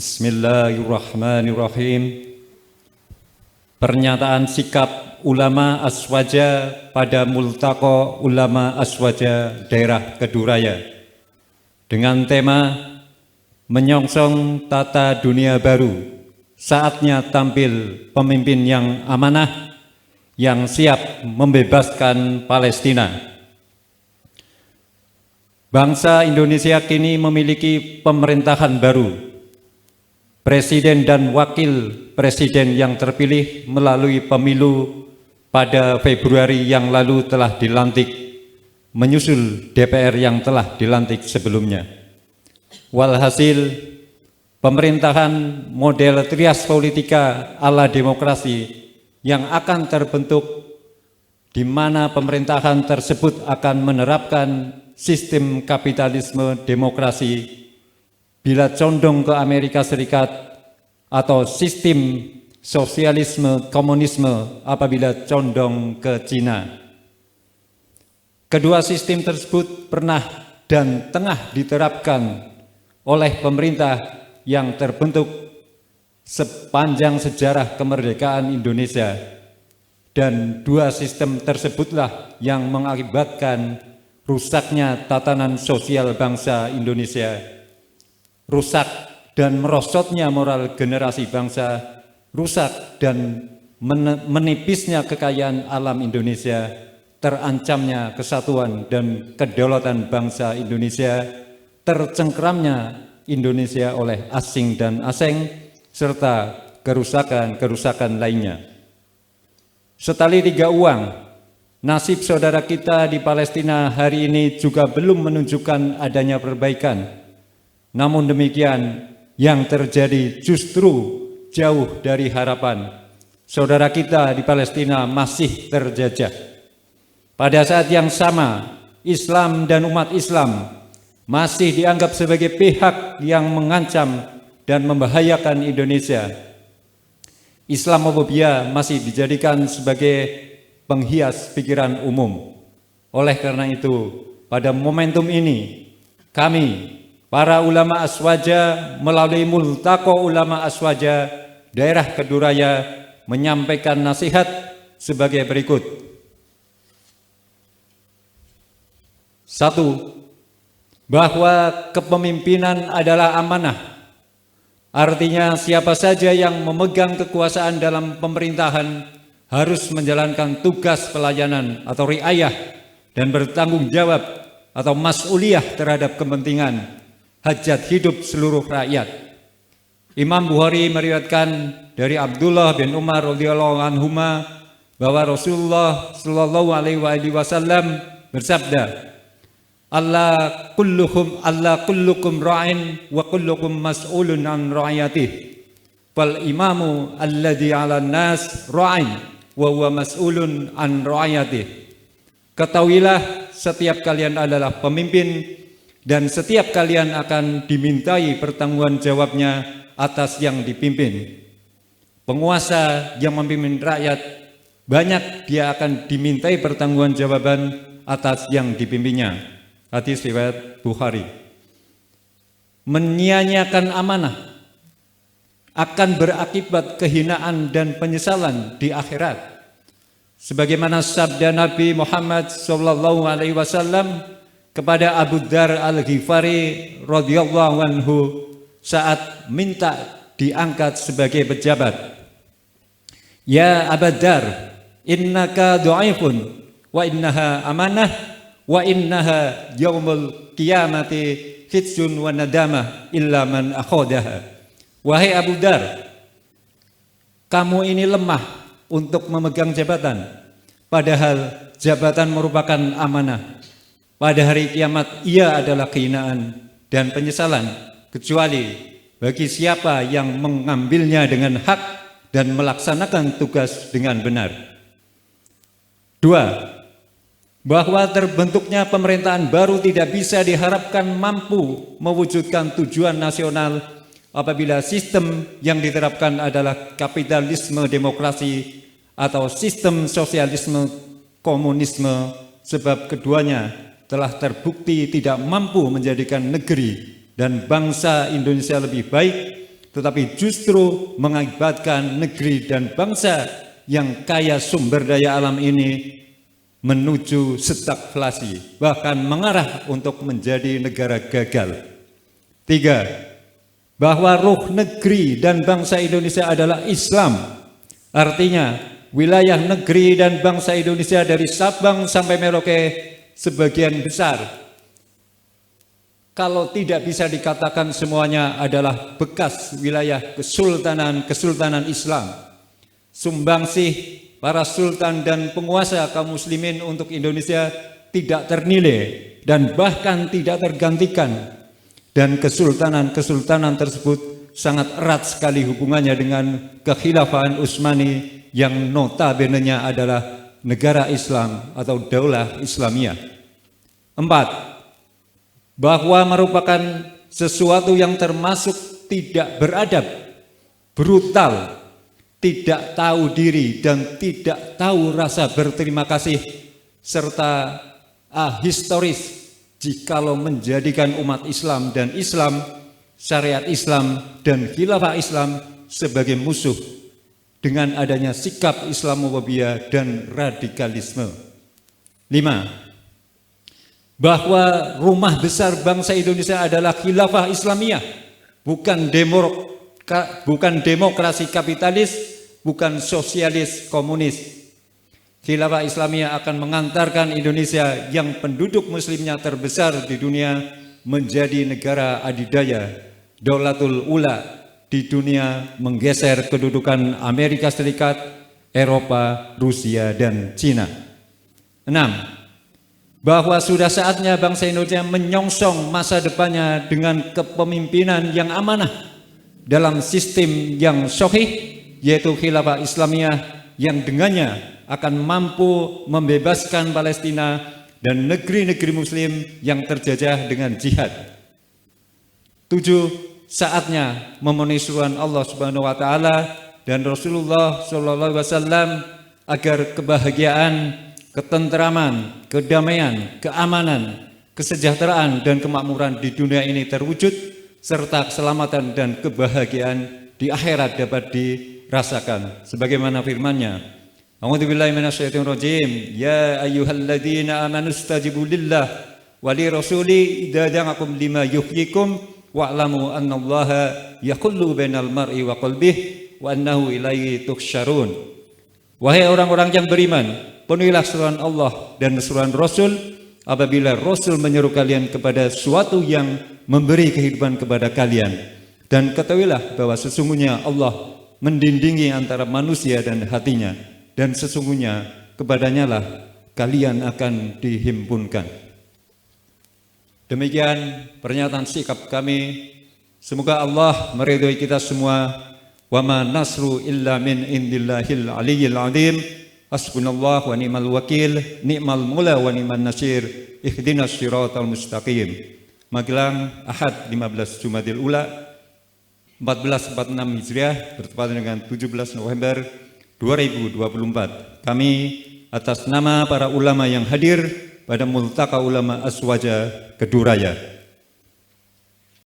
Bismillahirrahmanirrahim. Pernyataan sikap ulama Aswaja pada Multaqo Ulama Aswaja Daerah Keduraya dengan tema menyongsong tata dunia baru, saatnya tampil pemimpin yang amanah, yang siap membebaskan Palestina. Bangsa Indonesia kini memiliki pemerintahan baru. Presiden dan wakil presiden yang terpilih melalui pemilu pada Februari yang lalu telah dilantik, menyusul DPR yang telah dilantik sebelumnya. Walhasil, pemerintahan model trias politika ala demokrasi yang akan terbentuk, di mana pemerintahan tersebut akan menerapkan sistem kapitalisme demokrasi bila condong ke Amerika Serikat, atau sistem sosialisme komunisme apabila condong ke Cina. Kedua sistem tersebut pernah dan tengah diterapkan oleh pemerintah yang terbentuk sepanjang sejarah kemerdekaan Indonesia, dan dua sistem tersebutlah yang mengakibatkan rusaknya tatanan sosial bangsa Indonesia, rusak dan merosotnya moral generasi bangsa, rusak dan menipisnya kekayaan alam Indonesia, terancamnya kesatuan dan kedaulatan bangsa Indonesia, tercengkeramnya Indonesia oleh asing dan asing, serta kerusakan-kerusakan lainnya. Setali tiga uang, nasib saudara kita di Palestina hari ini juga belum menunjukkan adanya perbaikan. Namun demikian, yang terjadi justru jauh dari harapan. Saudara kita di Palestina masih terjajah. Pada saat yang sama, Islam dan umat Islam masih dianggap sebagai pihak yang mengancam dan membahayakan Indonesia. Islamofobia masih dijadikan sebagai penghias pikiran umum. Oleh karena itu, pada momentum ini, kami para ulama Aswaja melalui Multaqo Ulama Aswaja Daerah Keduraya menyampaikan nasihat sebagai berikut. 1. Bahwa kepemimpinan adalah amanah. Artinya siapa saja yang memegang kekuasaan dalam pemerintahan harus menjalankan tugas pelayanan atau riayah dan bertanggung jawab atau mas'uliyah terhadap kepentingan hajat hidup seluruh rakyat. Imam Bukhari meriwayatkan dari Abdullah bin Umar radhiyallahu anhuma bahwa Rasulullah sallallahu alaihi wasallam bersabda, Allah kullukum ra'in wa kullukum mas'ulun an ra'iyatihi. Fal imamu alladhi 'alan nas ra'in wa huwa mas'ulun an ra'iyatihi. Ketahuilah, setiap kalian adalah pemimpin dan setiap kalian akan dimintai pertanggungan jawabnya atas yang dipimpin. Penguasa yang memimpin rakyat, banyak dia akan dimintai pertanggungan jawaban atas yang dipimpinnya. Hadis riwayat Bukhari. Menyia-nyiakan amanah akan berakibat kehinaan dan penyesalan di akhirat. Sebagaimana sabda Nabi Muhammad SAW kepada Abu Dzar Al-Ghifari radhiyallahu anhu saat minta diangkat sebagai pejabat. Ya Abu Dzar, innaka dhaifun wa innaha amanah wa innaha yaumul qiyamati khizun wa nadamah illa man akhadaha. Wahai Abu Dzar, kamu ini lemah untuk memegang jabatan, padahal jabatan merupakan amanah. Pada hari kiamat ia adalah kehinaan dan penyesalan, kecuali bagi siapa yang mengambilnya dengan hak dan melaksanakan tugas dengan benar. 2. Bahwa terbentuknya pemerintahan baru tidak bisa diharapkan mampu mewujudkan tujuan nasional apabila sistem yang diterapkan adalah kapitalisme demokrasi atau sistem sosialisme komunisme, sebab keduanya telah terbukti tidak mampu menjadikan negeri dan bangsa Indonesia lebih baik tetapi justru mengakibatkan negeri dan bangsa yang kaya sumber daya alam ini menuju stagflasi, bahkan mengarah untuk menjadi negara gagal. 3. Bahwa ruh negeri dan bangsa Indonesia adalah Islam. Artinya, wilayah negeri dan bangsa Indonesia dari Sabang sampai Merauke sebagian besar, kalau tidak bisa dikatakan semuanya adalah bekas wilayah kesultanan Islam. Sumbangsih para sultan dan penguasa kaum muslimin untuk Indonesia tidak ternilai dan bahkan tidak tergantikan. Dan kesultanan tersebut sangat erat sekali hubungannya dengan kekhilafahan Utsmani yang notabene-nya adalah negara Islam atau daulah Islamiyah. 4. Bahwa merupakan sesuatu yang termasuk tidak beradab, brutal, tidak tahu diri dan tidak tahu rasa berterima kasih, serta ahistoris jikalau menjadikan umat Islam dan Islam, syariat Islam dan khilafah Islam sebagai musuh dengan adanya sikap Islamofobia dan radikalisme. 5. Bahwa rumah besar bangsa Indonesia adalah khilafah Islamiyah, bukan demokrasi kapitalis, bukan sosialis komunis. Khilafah Islamiyah akan mengantarkan Indonesia yang penduduk muslimnya terbesar di dunia menjadi negara adidaya, Daulatul Ula di dunia, menggeser kedudukan Amerika Serikat, Eropa, Rusia, dan Cina. 6. Bahwa sudah saatnya bangsa Indonesia menyongsong masa depannya dengan kepemimpinan yang amanah dalam sistem yang sahih, yaitu khilafah Islamiyah, yang dengannya akan mampu membebaskan Palestina dan negeri-negeri muslim yang terjajah dengan jihad. 7. Saatnya memenuhi seruan Allah Subhanahu wa taala dan Rasulullah sallallahu alaihi wasallam agar kebahagiaan, ketenteraman, kedamaian, keamanan, kesejahteraan dan kemakmuran di dunia ini terwujud, serta keselamatan dan kebahagiaan di akhirat dapat dirasakan. Sebagaimana firman-Nya, A'udzubillahi minasyaitonir rajim, ya ayyuhalladzina amanu istajibu lillah wa lirasuli idza da'akum lima yuhyikum wa'lamu annallaha yahullu bainal mar'i wa qalbihi wa annahu ilaihi tuhsyarun. Wahai orang-orang yang beriman, penuhilah seruan Allah dan seruan Rasul apabila Rasul menyeru kalian kepada suatu yang memberi kehidupan kepada kalian. Dan ketahuilah bahwa sesungguhnya Allah mendindingi antara manusia dan hatinya, dan sesungguhnya kepadanya lah kalian akan dihimpunkan. Demikian pernyataan sikap kami. Semoga Allah meridhoi kita semua. Wa ma nasru illa min indillahil aliyyil azim. Hasbunallah wa ni'mal wakil, ni'mal mula wa ni'man nasir. Ihdinas siratal mustaqim. Magelang, Ahad 15 Jumadil Ula 1446 Hijriah, bertepatan dengan 17 November 2024. Kami atas nama para ulama yang hadir pada Multaka Ulama Aswaja Keduraya